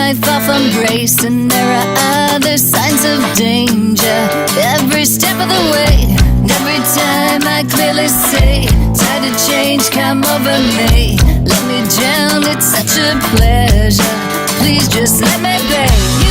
might fall from grace, and there are other signs of danger every step of the way. Every time I clearly say, tide of change come over me. Let me drown, it's such a pleasure. Please just let me be.